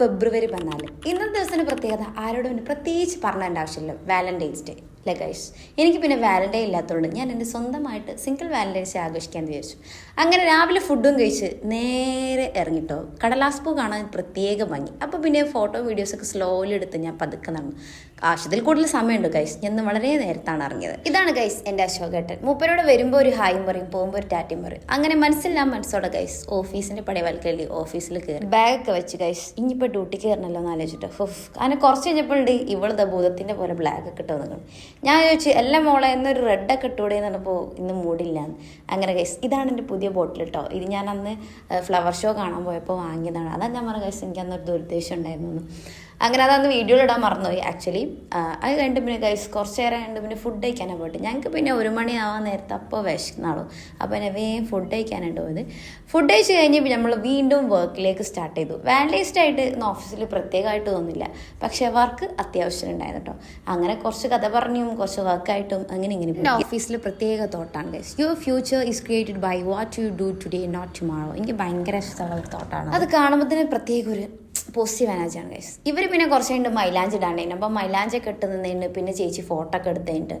ഫെബ്രുവരി 14. ഇന്നത്തെ ദിവസത്തിന് പ്രത്യേകത ആരോടും പ്രത്യേകിച്ച് പറഞ്ഞതിൻ്റെ ആവശ്യമില്ല. വാലന്റൈൻസ് ഡേ അല്ലേ ഗൈസ്. എനിക്ക് പിന്നെ വാലന്റൈൻ ഇല്ലാത്തതുകൊണ്ട് ഞാൻ എൻ്റെ സ്വന്തമായിട്ട് സിംഗിൾ വാലന്റൈൻസ് ഡേ ആഘോഷിക്കാൻ വിചാരിച്ചു. അങ്ങനെ രാവിലെ ഫുഡും കഴിച്ച് നേരെ ഇറങ്ങിട്ടോ. കടലാസ് പൂ കാണാൻ പ്രത്യേക ഭംഗി. അപ്പോൾ പിന്നെ ഫോട്ടോ വീഡിയോസൊക്കെ സ്ലോലി എടുത്ത് ഞാൻ പതുക്കെ നടന്നു. ആവശ്യത്തിൽ കൂടുതൽ സമയമുണ്ട് ഗൈസ്. ഞാൻ വളരെ നേരത്താണ് ഇറങ്ങിയത്. ഇതാണ് ഗൈസ് എൻ്റെ അശോകേട്ടൻ. മൂപ്പരോട് വരുമ്പോൾ ഒരു ഹായും പറയും, പോകുമ്പോൾ ഒരു ടാറ്റയും പറയും. അങ്ങനെ മനസ്സിലാ മനസ്സോടെ ഗൈസ് ഓഫീസിൻ്റെ പടവൽക്കലി ഓഫീസിൽ കയറി ബാഗൊക്കെ വെച്ച് ഗൈസ് ഇനിയിപ്പോൾ ഡ്യൂട്ടിക്ക് കയറണമല്ലോ എന്ന് ആലോചിച്ചിട്ട് അങ്ങനെ കുറച്ച് കഴിഞ്ഞപ്പോഴുണ്ട് ഇവളത് ഭൂതത്തിൻ്റെ പോലെ ബ്ലാക്കൊക്കെ ഇട്ട് വന്നിട്ടുണ്ട്. ഞാൻ ചോദിച്ചു എല്ലാം മോളെ എന്നൊരു റെഡൊക്കെ ഇട്ടൂടെ എന്ന് പറഞ്ഞപ്പോൾ ഇന്ന് മൂടില്ലാന്ന്. അങ്ങനെ ഗൈസ് ഇതാണ് എൻ്റെ പുതിയ ബോട്ടിൽ കേട്ടോ. ഇത് ഞാൻ അന്ന് ഫ്ലവർ ഷോ കാണാൻ പോയപ്പോൾ വാങ്ങിയതാണ്. അതാണ് ഞാൻ പറഞ്ഞ ഗൈസ് എനിക്ക് അന്നൊരു ദുരുദ്ദേശം ഉണ്ടായിരുന്നു. അങ്ങനെ അതന്ന് വീഡിയോയിൽ ഇടാൻ മറന്നുപോയി ആക്ച്വലി. അത് കണ്ട് പിന്നെ ഗൈസ് കുറച്ച് നേരം കണ്ട് പിന്നെ ഫുഡ് കഴിക്കാനാണ് പോയിട്ട്. ഞങ്ങൾക്ക് പിന്നെ 1 മണിയാവാൻ നേരത്തെ അപ്പോൾ വിശക്കുന്നാളോ. അപ്പോൾ എന്നെ വേഗം ഫുഡ് കഴിക്കാനായിട്ട് പോയത്. ഫുഡ് കഴിച്ച് കഴിഞ്ഞ് നമ്മൾ വീണ്ടും വർക്കിലേക്ക് സ്റ്റാർട്ട് ചെയ്തു. വാലന്റൈൻസ് ഡേ ആയിട്ട് ഇന്ന് ഓഫീസിൽ പ്രത്യേകമായിട്ട് തോന്നില്ല, പക്ഷേ വർക്ക് അത്യാവശ്യം ഉണ്ടായിരുന്നു കേട്ടോ. അങ്ങനെ കുറച്ച് കഥ പറഞ്ഞും കുറച്ച് വർക്കായിട്ടും അങ്ങനെ ഇങ്ങനെ ഓഫീസിൽ പ്രത്യേക തോട്ടാണ് guys. Your future is created by what you do today not tomorrow. എനിക്ക് ഭയങ്കര ഇഷ്ടമുള്ള ഒരു തോട്ടാണ്. അത് കാണുമ്പോൾ തന്നെ പ്രത്യേക ഒരു പോസിറ്റീവ് എനർജിയാണ് ഗൈസ്. ഇവർ പിന്നെ കുറച്ച് കഴിഞ്ഞിട്ട് മൈലാഞ്ചി ഇടാണ്ടായിരുന്നു. അപ്പോൾ മൈലാഞ്ചൊക്കെ ഇട്ട് നിന്നതിന് പിന്നെ ചേച്ചി ഫോട്ടോ ഒക്കെ എടുത്തതിട്ട്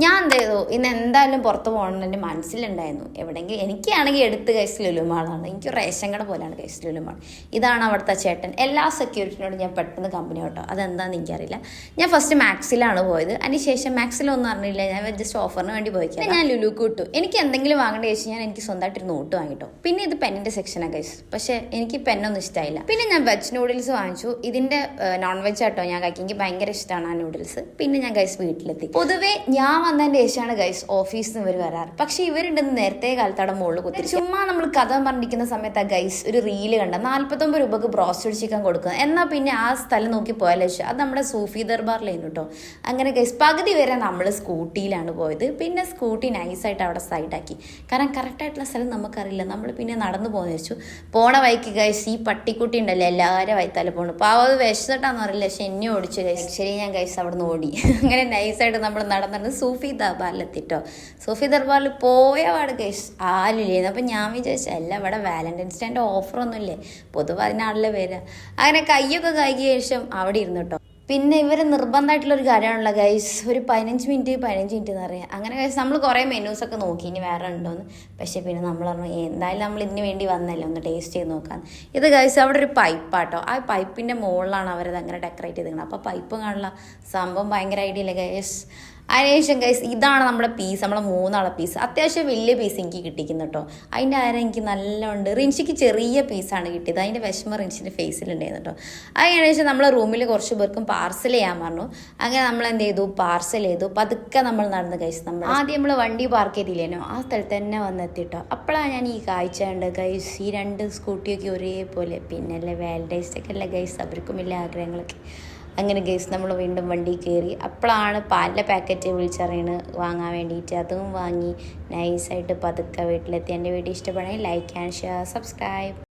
ഞാൻ എന്ത് ചെയ്തു, ഇന്ന് എന്തായാലും പുറത്ത് പോകണം എൻ്റെ മനസ്സിലുണ്ടായിരുന്നു. എവിടെയെങ്കിലും എനിക്കാണെങ്കിൽ എടുത്ത് ഗൈസ് ലുലുമാളാണ്. എനിക്ക് റേഷൻ കട പോലെയാണ് ഗൈസ് ലുലുമാൾ. ഇതാണ് അവിടുത്തെ ചേട്ടൻ. എല്ലാ സെക്യൂരിറ്റിനോടും ഞാൻ പെട്ടെന്ന് കമ്പനി കേട്ടോ. അതെന്താണെന്ന് എനിക്കറിയില്ല. ഞാൻ ഫസ്റ്റ് മാക്സിലാണ് പോയത്. അതിനുശേഷം മാക്സിലൊന്നും അറിഞ്ഞില്ല. ഞാൻ ജസ്റ്റ് ഓഫറിന് വേണ്ടി പോയിക്കാം. ഞാൻ ലുലുക്ക് കിട്ടു. എനിക്ക് എന്തെങ്കിലും വാങ്ങേണ്ട ചോദിച്ചാൽ ഞാൻ എനിക്ക് സ്വന്തമായിട്ടൊരു നോട്ട് വാങ്ങിട്ടോ. പിന്നെ ഇത് പെന്നിൻ്റെ സെക്ഷനാണ് ഗൈസ്. പക്ഷേ എനിക്ക് പെന്നൊന്നും ഇഷ്ടമായില്ല. പിന്നെ ഞാൻ വെജ് നൂഡിൽസ് വാങ്ങിച്ചു. ഇതിൻ്റെ നോൺ വെജ് ആട്ടോ ഞാൻ കഴിക്കും. എനിക്ക് ഭയങ്കര ഇഷ്ടമാണ് ആ നൂഡിൽസ്. പിന്നെ ഞാൻ ഗൈസ് വീട്ടിലെത്തി. പൊതുവേ ഞാൻ വന്നതിൻ്റെ ശേഷമാണ് ഗൈസ് ഓഫീസിൽ നിന്ന് ഇവർ വരാറ്. പക്ഷെ ഇവരുണ്ടെന്ന് നേരത്തെ കാലത്ത് അവിടെ മുകളിൽ കുത്തിരി ചുമ്മാ നമ്മൾ കഥ പറഞ്ഞിരിക്കുന്ന സമയത്ത് ആ ഗൈസ് ഒരു റീല് കണ്ട 49 രൂപക്ക് ബ്രോസ്റ്റഡ് ചിക്കൻ കൊടുക്കുക. എന്നാൽ പിന്നെ ആ സ്ഥലം നോക്കി പോയാലോ. അത് നമ്മുടെ സൂഫി ദർബാറിലായിരുന്നു കേട്ടോ. അങ്ങനെ ഗൈസ് പകുതി വരെ നമ്മൾ സ്കൂട്ടിയിലാണ് പോയത്. പിന്നെ സ്കൂട്ടി നൈസായിട്ട് അവിടെ സൈഡാക്കി. കാരണം കറക്റ്റായിട്ടുള്ള സ്ഥലം നമുക്കറിയില്ല. നമ്മൾ പിന്നെ നടന്നു പോകുന്ന വെച്ചു. പോണ വഴിക്ക് ഗൈസ് ഈ പട്ടിക്കുട്ടി ഉണ്ടല്ലോ എല്ലാവരും വൈത്താലും പോണു. പാവം അത് വിശന്നിട്ടാന്ന് അറിയില്ല, പക്ഷെ എന്നെ ഓടിച്ചു ഗൈസ്. ശരി ഞാൻ ഗൈസ് അവിടെ നിന്ന് ഓടി. അങ്ങനെ നൈസായിട്ട് നമ്മൾ നടന്നിട്ട് സൂഫി ദർബാറിലെത്തിട്ടോ. സൂഫി ദർബാറിൽ പോയ പാട് ഗൈസ് ആലില്ലായിരുന്നു. അപ്പം ഞാൻ വിചാരിച്ചു അല്ല ഇവിടെ വാലന്റൈൻസ് ഡേൻ്റെ ഓഫറൊന്നും ഇല്ലേ, പൊതുവെ അതിനാണല്ലേ വരിക. അങ്ങനെ കയ്യൊക്കെ കഴുകിയ ശേഷം അവിടെ ഇരുന്നു കേട്ടോ. പിന്നെ ഇവർ നിർബന്ധമായിട്ടുള്ളൊരു കാര്യമാണല്ലോ ഗൈസ്, ഒരു 15 മിനിറ്റ് എന്ന് പറയാം. അങ്ങനെ ഗൈസ് നമ്മൾ കുറേ മെനൂസൊക്കെ നോക്കി ഇനി വേറെ ഉണ്ടോയെന്ന്. പക്ഷേ പിന്നെ നമ്മൾ പറഞ്ഞു എന്തായാലും നമ്മൾ ഇതിന് വേണ്ടി വന്നല്ലോ, ഒന്ന് ടേസ്റ്റ് ചെയ്ത് നോക്കാൻ. ഇത് ഗൈസ് അവിടെ ഒരു പൈപ്പാട്ടോ. ആ പൈപ്പിൻ്റെ മുകളിലാണ് അവരത് അങ്ങനെ ഡെക്കറേറ്റ് ചെയ്തിരിക്കുന്നത്. അപ്പോൾ പൈപ്പ് കാണുള്ള സംഭവം ഭയങ്കര ഐഡിയ അല്ലേ ഗൈസ്. അതിനുശേഷം ഗൈസ് ഇതാണ് നമ്മുടെ പീസ്, നമ്മളെ 3 ആളെ പീസ്. അത്യാവശ്യം വലിയ പീസ് എനിക്ക് കിട്ടിക്കുന്നു കേട്ടോ. അതിൻ്റെ ആരം എനിക്ക് നല്ലോണ്ട്. റിൻഷിക്ക് ചെറിയ പീസാണ് കിട്ടിയത്. അതിൻ്റെ വിഷമം റിൻഷിൻ്റെ ഫേസിലുണ്ടായിരുന്നു കേട്ടോ. അതിനുശേഷം നമ്മളെ റൂമിൽ കുറച്ച് പേർക്കും പാർസൽ ചെയ്യാൻ പറഞ്ഞു. അങ്ങനെ നമ്മൾ എന്ത് ചെയ്തു, പാർസൽ ചെയ്തു. പതുക്കെ നമ്മൾ നടന്ന് ഗൈസ്. നമ്മൾ ആദ്യം നമ്മൾ വണ്ടി പാർക്ക് ചെയ്തില്ലേനോ ആ സ്ഥലത്ത് തന്നെ വന്നെത്തിട്ടോ. അപ്പോഴാണ് ഞാൻ ഈ കാഴ്ച ഉണ്ട് ഗൈസ്. ഈ 2 സ്കൂട്ടിയൊക്കെ ഒരേപോലെ. പിന്നല്ലേ വാലന്റൈൻസ് ഡേ ഒക്കെ അല്ലേ ഗൈസ്, അവർക്കും ഇല്ല ആഗ്രഹങ്ങളൊക്കെ. അങ്ങനെ ഗൈസ് നമ്മൾ വീണ്ടും വണ്ടി കയറി. അപ്പോഴാണ് പാലിൻ്റെ പാക്കറ്റ് വിളിച്ചറിയണ് വാങ്ങാൻ വേണ്ടിയിട്ട്. അതും വാങ്ങി നൈസായിട്ട് പതുക്കെ വീട്ടിലെത്തി. എൻ്റെ വീഡിയോ ഇഷ്ടപ്പെടുകയാണെങ്കിൽ ലൈക്ക് ആൻഡ് ഷെയർ സബ്സ്ക്രൈബ്.